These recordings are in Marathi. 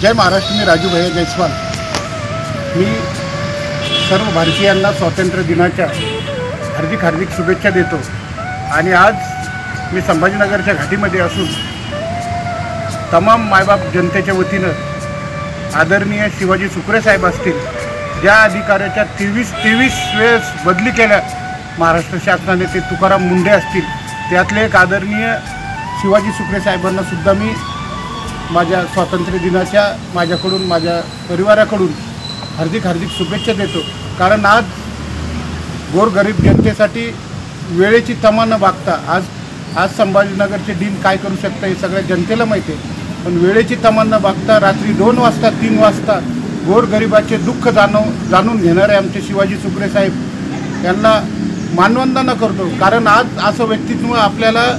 जय महाराष्ट्र। मी राजू भैया जयस्वाल। मी सर्व भारतीयांना स्वातंत्र्य दिनाच्या हार्दिक हार्दिक शुभेच्छा देतो। आणि आज मी संभाजीनगरच्या घाटीमध्ये असून तमाम मायबाप जनतेच्या वतीनं आदरणीय शिवाजी सुकरे साहेब असतील, ज्या अधिकाऱ्याच्या 23 वेळेस बदली केल्या महाराष्ट्र शासनाने, ते तुकाराम मुंडे असतील, त्यातले एक आदरणीय शिवाजी सुकरे साहेबांना सुद्धा मी माझ्या स्वातंत्र्य दिनाच्या माझ्याकडून माझ्या परिवाराकडून हार्दिक हार्दिक शुभेच्छा देतो। कारण आज गोरगरीब जनतेसाठी वेळेची तमा न बघता आज संभाजीनगरचे डीन काय करू शकतं हे सगळ्या जनतेला माहिती आहे, पण वेळेची तमा न बघता रात्री 2 वाजता 3 वाजता गोरगरिबाचे दुःख जाणून घेणारे आमचे शिवाजी सुकरे साहेब यांना मानवंदना करतो। कारण आज असं व्यक्तित्व आपल्याला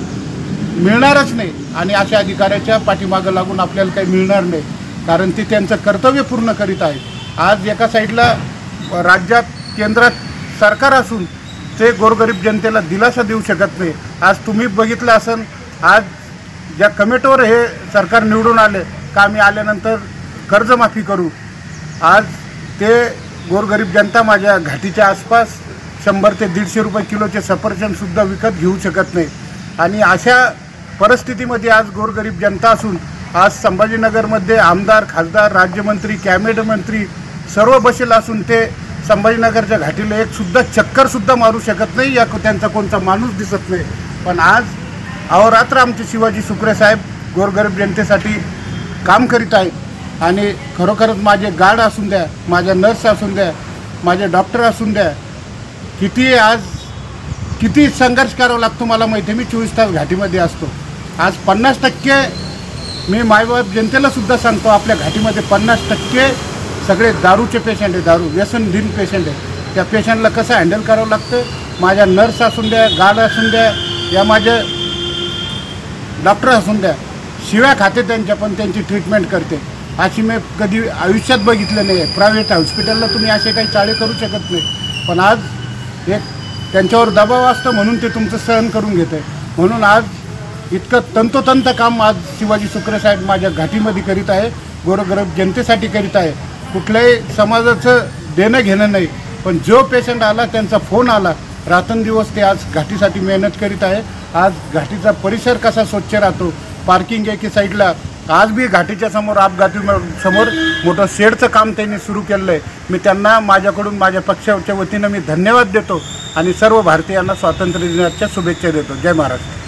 मिळणारच नाही आणि अशा अधिकाऱ्याच्या पाठीमागं लागून आपल्याला काही मिळणार नाही, कारण ते त्यांचं कर्तव्य पूर्ण करीत आहेत। आज एका साईडला राज्यात केंद्रात सरकार असून ते गोरगरीब जनतेला दिलासा देऊ शकत नाही। आज तुम्ही बघितलं असेल, आज ज्या कमिटीवर हे सरकार निवडून आले का आम्ही आल्यानंतर कर्जमाफी करू, आज ते गोरगरीब जनता माझ्या घाटीच्या आसपास 100 ते 150 रुपये किलोचे सफरचंदसुद्धा विकत घेऊ शकत नाही। आणि अशा परिस्थितीमध्ये आज गोरगरीब जनता असून आज संभाजीनगरमध्ये आमदार, खासदार, राज्यमंत्री, कॅबिनेट मंत्री सर्व बसेल असून ते संभाजीनगरच्या घाटीला एकसुद्धा चक्करसुद्धा मारू शकत नाही, या त्यांचा कोणता माणूस दिसत नाही। पण आज अहोरात्र आमचे शिवाजी सुकरे साहेब गोरगरीब जनतेसाठी काम करीत आहेत। आणि खरोखरच माझे गार्ड असून द्या, माझ्या नर्स असून द्या, माझे डॉक्टर असून द्या, किती संघर्ष करावा लागतो मला माहिती आहे। मी 24 तास घाटीमध्ये असतो। आज 50% मी मायबाप जनतेलासुद्धा सांगतो, आपल्या घाटीमध्ये 50% सगळे दारूचे पेशंट आहे, दारू व्यसनधीन पेशंट आहे। त्या पेशंटला कसं हँडल करावं लागतं, माझ्या नर्स असून द्या, गार्ड असून द्या, या माझे डॉक्टर असून द्या, शिव्या खाते त्यांच्या, पण त्यांची ट्रीटमेंट करते। अशी मी कधी आयुष्यात बघितलं नाही आहे। प्रायव्हेट हॉस्पिटलला तुम्ही असे काही चाळे करू शकत नाही, पण आज एक त्यांच्यावर दबाव असतं म्हणून ते तुमचं सहन करून घेत आहे। म्हणून आज इतकं तंतोतंत काम आज शिवाजी सुकरे साहेब माझ्या घाटीमध्ये करीत आहे, गोरगरीब जनतेसाठी करीत आहे। कुठल्याही समाजाचं देणं घेणं नाही, पण जो पेशंट आला त्यांचा फोन आला, रात्रंदिवस ते आज घाटीसाठी मेहनत करीत आहे। आज घाटीचा परिसर कसा स्वच्छ राहतो, पार्किंग एके साईडला, आज बी घाटीच्या समोर समोर मोठं शेडचं काम त्यांनी सुरू केलं आहे। मी त्यांना माझ्याकडून माझ्या पक्षाच्या वतीनं मी धन्यवाद देतो आणि सर्व भारतीयांना स्वातंत्र्य दिनाच्या शुभेच्छा देतो। जय महाराष्ट्र।